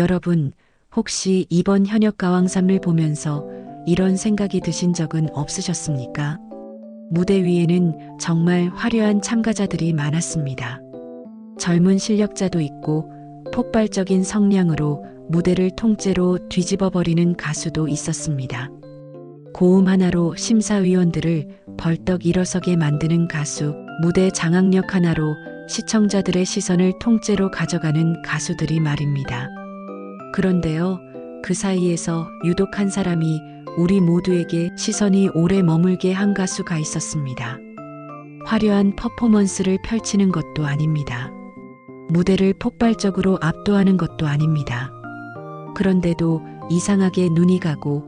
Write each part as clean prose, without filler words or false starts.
여러분, 혹시 이번 현역 가왕삼을 보면서 이런 생각이 드신 적은 없으셨습니까? 무대 위에는 정말 화려한 참가자들이 많았습니다. 젊은 실력자도 있고 폭발적인 성량으로 무대를 통째로 뒤집어버리는 가수도 있었습니다. 고음 하나로 심사위원들을 벌떡 일어서게 만드는 가수, 무대 장악력 하나로 시청자들의 시선을 통째로 가져가는 가수들이 말입니다. 그런데요, 그 사이에서 유독 한 사람이 우리 모두에게 시선이 오래 머물게 한 가수가 있었습니다. 화려한 퍼포먼스를 펼치는 것도 아닙니다. 무대를 폭발적으로 압도하는 것도 아닙니다. 그런데도 이상하게 눈이 가고,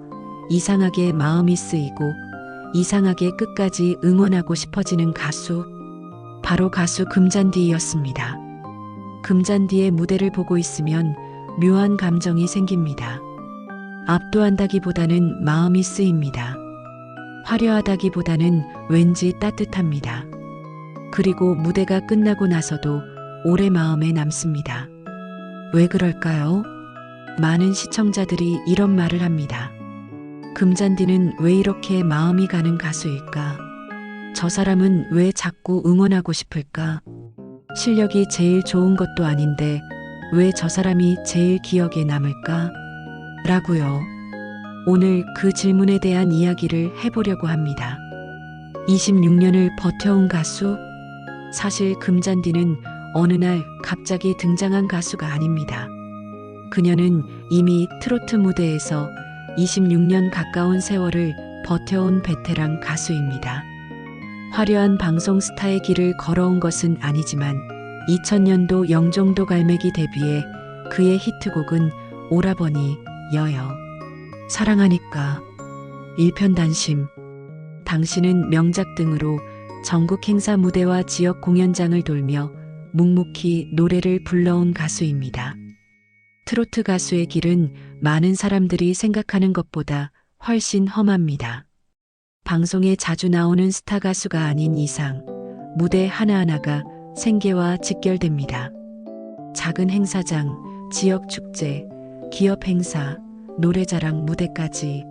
이상하게 마음이 쓰이고, 이상하게 끝까지 응원하고 싶어지는 가수, 바로 가수 금잔디였습니다. 금잔디의 무대를 보고 있으면 묘한 감정이 생깁니다. 압도한다기보다는 마음이 쓰입니다. 화려하다기보다는 왠지 따뜻합니다. 그리고 무대가 끝나고 나서도 오래 마음에 남습니다. 왜 그럴까요? 많은 시청자들이 이런 말을 합니다. 금잔디는 왜 이렇게 마음이 가는 가수일까? 저 사람은 왜 자꾸 응원하고 싶을까? 실력이 제일 좋은 것도 아닌데 왜 저 사람이 제일 기억에 남을까? 라고요. 오늘 그 질문에 대한 이야기를 해보려고 합니다. 26년을 버텨온 가수? 사실 금잔디는 어느 날 갑자기 등장한 가수가 아닙니다. 그녀는 이미 트로트 무대에서 26년 가까운 세월을 버텨온 베테랑 가수입니다. 화려한 방송 스타의 길을 걸어온 것은 아니지만 2000년도 영종도 갈매기 데뷔해 그의 히트곡은 오라버니, 여여, 사랑하니까, 일편단심, 당신은 명작 등으로 전국 행사 무대와 지역 공연장을 돌며 묵묵히 노래를 불러온 가수입니다. 트로트 가수의 길은 많은 사람들이 생각하는 것보다 훨씬 험합니다. 방송에 자주 나오는 스타 가수가 아닌 이상 무대 하나하나가 생계와 직결됩니다. 작은 행사장, 지역 축제, 기업 행사, 노래자랑 무대까지.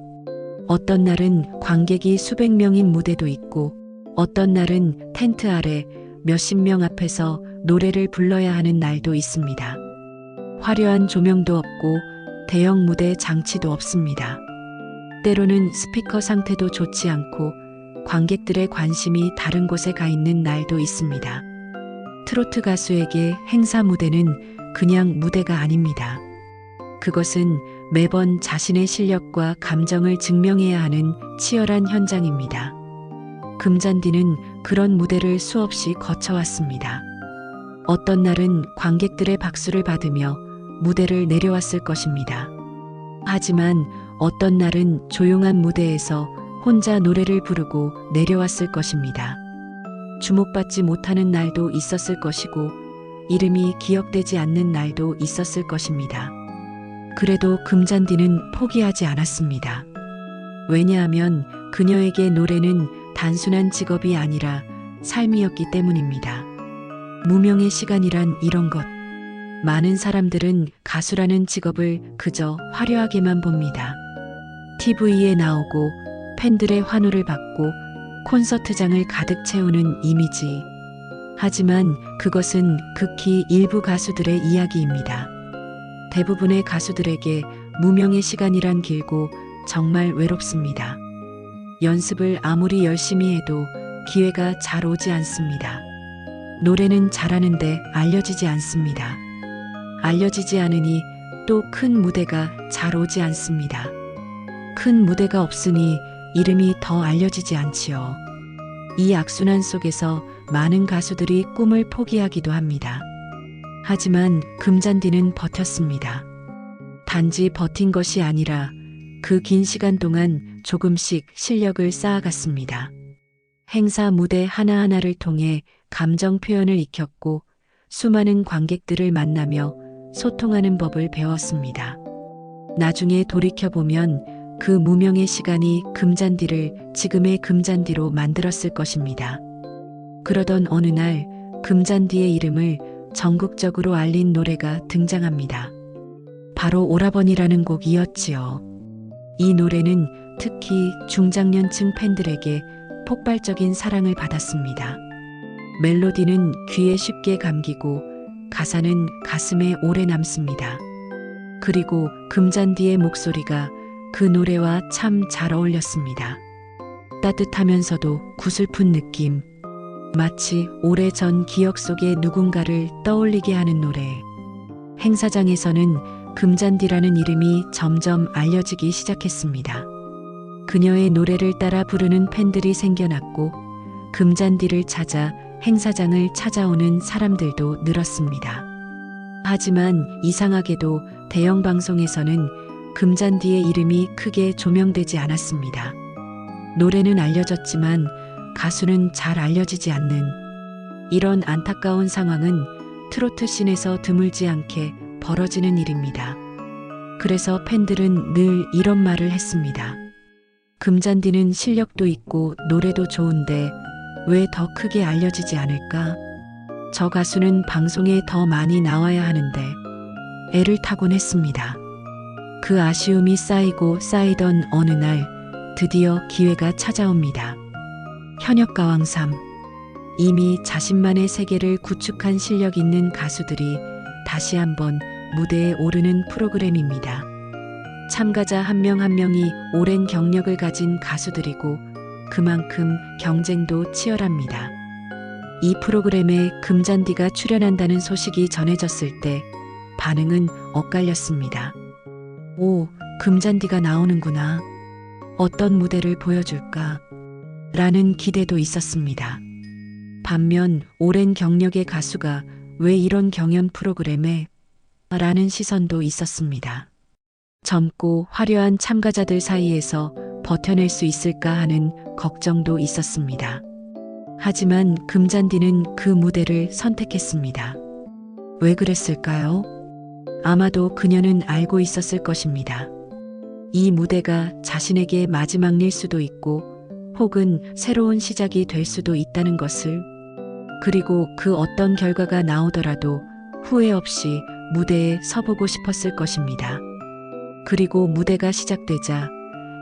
어떤 날은 관객이 수백 명인 무대도 있고 어떤 날은 텐트 아래 몇십 명 앞에서 노래를 불러야 하는 날도 있습니다. 화려한 조명도 없고 대형 무대 장치도 없습니다. 때로는 스피커 상태도 좋지 않고 관객들의 관심이 다른 곳에 가 있는 날도 있습니다. 트로트 가수에게 행사 무대는 그냥 무대가 아닙니다. 그것은 매번 자신의 실력과 감정을 증명해야 하는 치열한 현장입니다. 금잔디는 그런 무대를 수없이 거쳐왔습니다. 어떤 날은 관객들의 박수를 받으며 무대를 내려왔을 것입니다. 하지만 어떤 날은 조용한 무대에서 혼자 노래를 부르고 내려왔을 것입니다. 주목받지 못하는 날도 있었을 것이고 이름이 기억되지 않는 날도 있었을 것입니다. 그래도 금잔디는 포기하지 않았습니다. 왜냐하면 그녀에게 노래는 단순한 직업이 아니라 삶이었기 때문입니다. 무명의 시간이란 이런 것. 많은 사람들은 가수라는 직업을 그저 화려하게만 봅니다. TV에 나오고 팬들의 환호를 받고 콘서트장을 가득 채우는 이미지. 하지만 그것은 극히 일부 가수들의 이야기입니다. 대부분의 가수들에게 무명의 시간이란 길고 정말 외롭습니다. 연습을 아무리 열심히 해도 기회가 잘 오지 않습니다. 노래는 잘하는데 알려지지 않습니다. 알려지지 않으니 또 큰 무대가 잘 오지 않습니다. 큰 무대가 없으니 이름이 더 알려지지 않지요. 이 악순환 속에서 많은 가수들이 꿈을 포기하기도 합니다. 하지만 금잔디는 버텼습니다. 단지 버틴 것이 아니라 그 긴 시간 동안 조금씩 실력을 쌓아갔습니다. 행사 무대 하나하나를 통해 감정 표현을 익혔고 수많은 관객들을 만나며 소통하는 법을 배웠습니다. 나중에 돌이켜보면 그 무명의 시간이 금잔디를 지금의 금잔디로 만들었을 것입니다. 그러던 어느 날 금잔디의 이름을 전국적으로 알린 노래가 등장합니다. 바로 오라버니라는 곡이었지요. 이 노래는 특히 중장년층 팬들에게 폭발적인 사랑을 받았습니다. 멜로디는 귀에 쉽게 감기고 가사는 가슴에 오래 남습니다. 그리고 금잔디의 목소리가 그 노래와 참 잘 어울렸습니다. 따뜻하면서도 구슬픈 느낌, 마치 오래전 기억 속의 누군가를 떠올리게 하는 노래. 행사장에서는 금잔디라는 이름이 점점 알려지기 시작했습니다. 그녀의 노래를 따라 부르는 팬들이 생겨났고 금잔디를 찾아 행사장을 찾아오는 사람들도 늘었습니다. 하지만 이상하게도 대형 방송에서는 금잔디의 이름이 크게 조명되지 않았습니다. 노래는 알려졌지만 가수는 잘 알려지지 않는 이런 안타까운 상황은 트로트 씬에서 드물지 않게 벌어지는 일입니다. 그래서 팬들은 늘 이런 말을 했습니다. 금잔디는 실력도 있고 노래도 좋은데 왜 더 크게 알려지지 않을까? 저 가수는 방송에 더 많이 나와야 하는데 애를 타곤 했습니다. 그 아쉬움이 쌓이고 쌓이던 어느 날 드디어 기회가 찾아옵니다. 현역가왕3. 이미 자신만의 세계를 구축한 실력 있는 가수들이 다시 한번 무대에 오르는 프로그램입니다. 참가자 한 명 한 명이 오랜 경력을 가진 가수들이고 그만큼 경쟁도 치열합니다. 이 프로그램에 금잔디가 출연한다는 소식이 전해졌을 때 반응은 엇갈렸습니다. 오, 금잔디가 나오는구나. 어떤 무대를 보여줄까? 라는 기대도 있었습니다. 반면 오랜 경력의 가수가 왜 이런 경연 프로그램에? 라는 시선도 있었습니다. 젊고 화려한 참가자들 사이에서 버텨낼 수 있을까 하는 걱정도 있었습니다. 하지만 금잔디는 그 무대를 선택했습니다. 왜 그랬을까요? 아마도 그녀는 알고 있었을 것입니다. 이 무대가 자신에게 마지막일 수도 있고 혹은 새로운 시작이 될 수도 있다는 것을, 그리고 그 어떤 결과가 나오더라도 후회 없이 무대에 서보고 싶었을 것입니다. 그리고 무대가 시작되자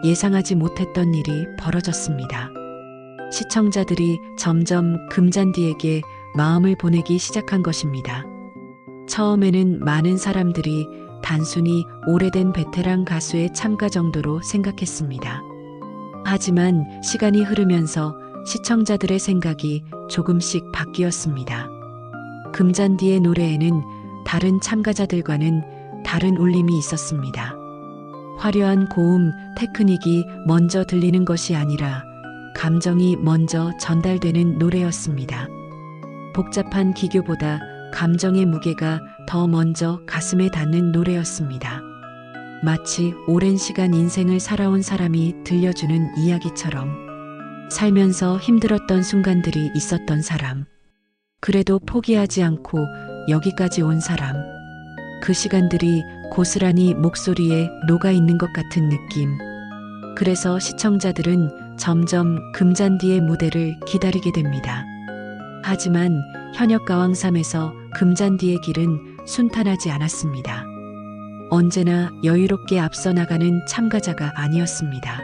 예상하지 못했던 일이 벌어졌습니다. 시청자들이 점점 금잔디에게 마음을 보내기 시작한 것입니다. 처음에는 많은 사람들이 단순히 오래된 베테랑 가수의 참가 정도로 생각했습니다. 하지만 시간이 흐르면서 시청자들의 생각이 조금씩 바뀌었습니다. 금잔디의 노래에는 다른 참가자들과는 다른 울림이 있었습니다. 화려한 고음, 테크닉이 먼저 들리는 것이 아니라 감정이 먼저 전달되는 노래였습니다. 복잡한 기교보다 감정의 무게가 더 먼저 가슴에 닿는 노래였습니다. 마치 오랜 시간 인생을 살아온 사람이 들려주는 이야기처럼, 살면서 힘들었던 순간들이 있었던 사람, 그래도 포기하지 않고 여기까지 온 사람, 그 시간들이 고스란히 목소리에 녹아있는 것 같은 느낌. 그래서 시청자들은 점점 금잔디의 무대를 기다리게 됩니다. 하지만 현역가왕3에서 금잔디의 길은 순탄하지 않았습니다. 언제나 여유롭게 앞서 나가는 참가자가 아니었습니다.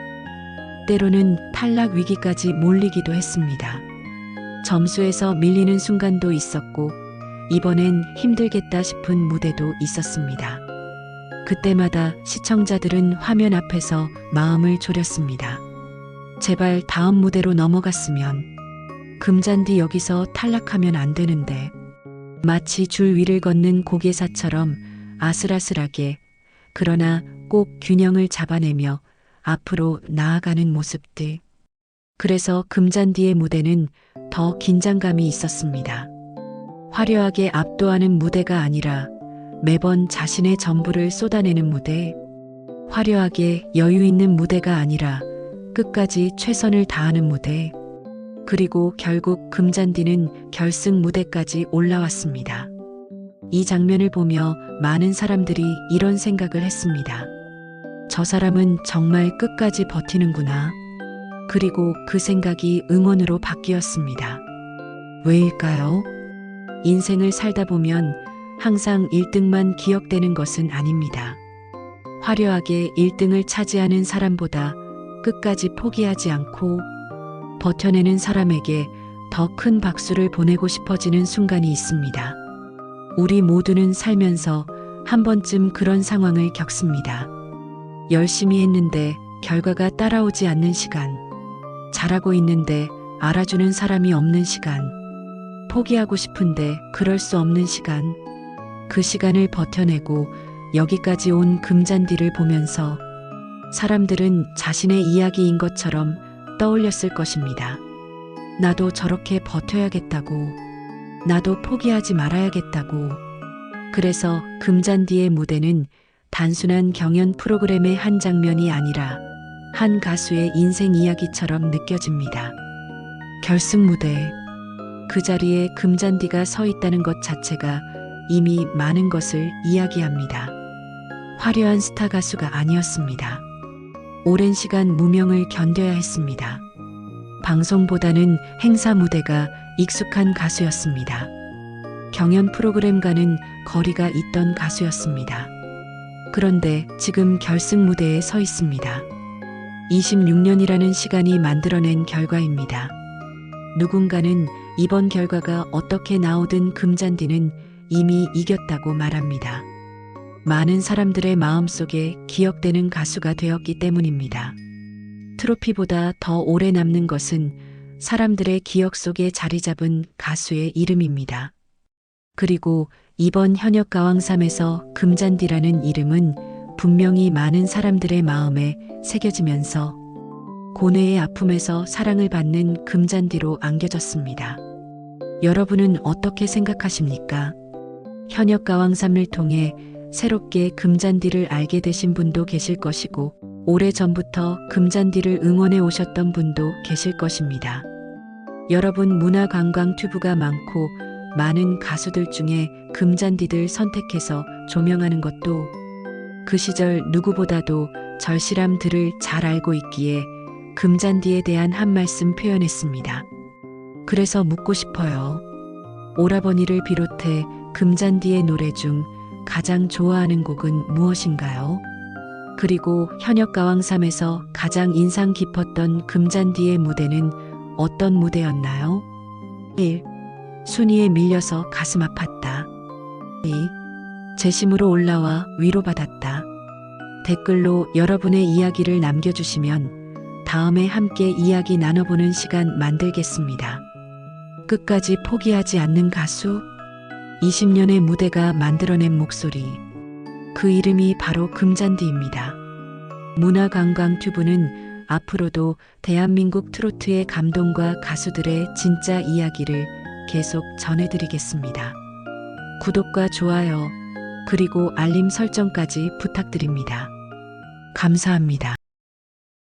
때로는 탈락 위기까지 몰리기도 했습니다. 점수에서 밀리는 순간도 있었고 이번엔 힘들겠다 싶은 무대도 있었습니다. 그때마다 시청자들은 화면 앞에서 마음을 졸였습니다. 제발 다음 무대로 넘어갔으면, 금잔디 여기서 탈락하면 안 되는데, 마치 줄 위를 걷는 고개사처럼 아슬아슬하게, 그러나 꼭 균형을 잡아내며 앞으로 나아가는 모습들. 그래서 금잔디의 무대는 더 긴장감이 있었습니다. 화려하게 압도하는 무대가 아니라 매번 자신의 전부를 쏟아내는 무대, 화려하게 여유 있는 무대가 아니라 끝까지 최선을 다하는 무대, 그리고 결국 금잔디는 결승 무대까지 올라왔습니다. 이 장면을 보며 많은 사람들이 이런 생각을 했습니다. 저 사람은 정말 끝까지 버티는구나. 그리고 그 생각이 응원으로 바뀌었습니다. 왜일까요? 인생을 살다 보면 항상 1등만 기억되는 것은 아닙니다. 화려하게 1등을 차지하는 사람보다 끝까지 포기하지 않고 버텨내는 사람에게 더 큰 박수를 보내고 싶어지는 순간이 있습니다. 우리 모두는 살면서 한 번쯤 그런 상황을 겪습니다. 열심히 했는데 결과가 따라오지 않는 시간, 잘하고 있는데 알아주는 사람이 없는 시간, 포기하고 싶은데 그럴 수 없는 시간, 그 시간을 버텨내고 여기까지 온 금잔디를 보면서 사람들은 자신의 이야기인 것처럼 떠올렸을 것입니다. 나도 저렇게 버텨야겠다고, 나도 포기하지 말아야겠다고. 그래서 금잔디의 무대는 단순한 경연 프로그램의 한 장면이 아니라 한 가수의 인생 이야기처럼 느껴집니다. 결승 무대. 그 자리에 금잔디가 서 있다는 것 자체가 이미 많은 것을 이야기합니다. 화려한 스타 가수가 아니었습니다. 오랜 시간 무명을 견뎌야 했습니다. 방송보다는 행사 무대가 익숙한 가수였습니다. 경연 프로그램과는 거리가 있던 가수였습니다. 그런데 지금 결승 무대에 서 있습니다. 26년이라는 시간이 만들어낸 결과입니다. 누군가는 이번 결과가 어떻게 나오든 금잔디는 이미 이겼다고 말합니다. 많은 사람들의 마음속에 기억되는 가수가 되었기 때문입니다. 트로피보다 더 오래 남는 것은 사람들의 기억 속에 자리 잡은 가수의 이름입니다. 그리고 이번 현역가왕3에서 금잔디라는 이름은 분명히 많은 사람들의 마음에 새겨지면서 고뇌의 아픔에서 사랑을 받는 금잔디로 안겨졌습니다. 여러분은 어떻게 생각하십니까? 현역가왕3을 통해 새롭게 금잔디를 알게 되신 분도 계실 것이고 오래전부터 금잔디를 응원해 오셨던 분도 계실 것입니다. 여러분 문화관광 튜브가 많고 많은 가수들 중에 금잔디들 선택해서 조명하는 것도 그 시절 누구보다도 절실함들을 잘 알고 있기에 금잔디에 대한 한 말씀 표현했습니다. 그래서 묻고 싶어요. 오라버니를 비롯해 금잔디의 노래 중 가장 좋아하는 곡은 무엇인가요? 그리고 현역가왕3에서 가장 인상 깊었던 금잔디의 무대는 어떤 무대였나요? 1. 순위에 밀려서 가슴 아팠다. 2. 재심으로 올라와 위로받았다. 댓글로 여러분의 이야기를 남겨주시면 다음에 함께 이야기 나눠보는 시간 만들겠습니다. 끝까지 포기하지 않는 가수? 20년의 무대가 만들어낸 목소리. 그 이름이 바로 금잔디입니다. 문화관광 튜브는 앞으로도 대한민국 트로트의 감동과 가수들의 진짜 이야기를 계속 전해드리겠습니다. 구독과 좋아요, 그리고 알림 설정까지 부탁드립니다. 감사합니다.